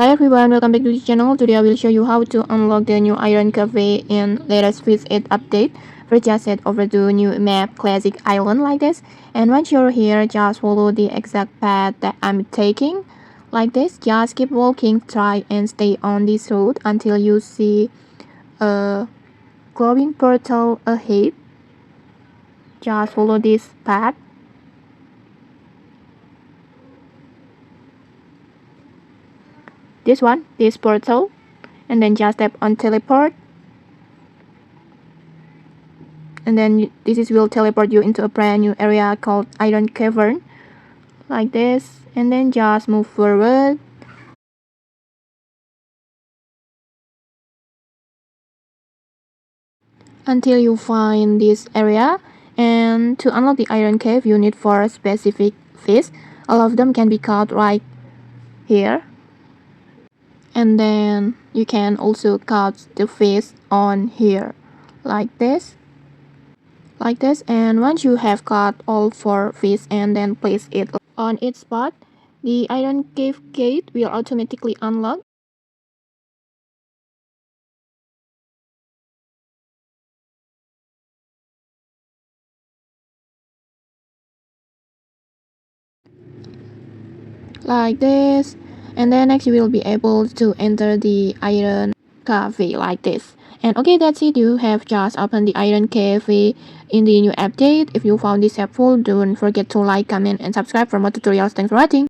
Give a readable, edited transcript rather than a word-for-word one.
Hi everyone, welcome back to the channel. Today I will show you how to unlock the new Iron Café in latest Fish It update. First, just head over to new map classic island like this, and once you're here, just follow the exact path that I'm taking like this. Just keep walking, try and stay on this road until you see a glowing portal ahead. Just follow this path. This portal, and then just tap on teleport, and then this will teleport you into a brand new area called Iron Cavern like this, and then just move forward until you find this area. And to unlock the Iron Cave, you need 4 specific fish. All of them can be caught right here, and then you can also catch the fish on here like this, and once you have caught all 4 fish and then place it on its spot, the Iron Cave gate will automatically unlock. Like this, and then next you will be able to enter the Iron Cafe like this. And okay, that's it. You have just opened the Iron Cafe in the new update. If you found this helpful, don't forget to like, comment, and subscribe for more tutorials. Thanks for watching.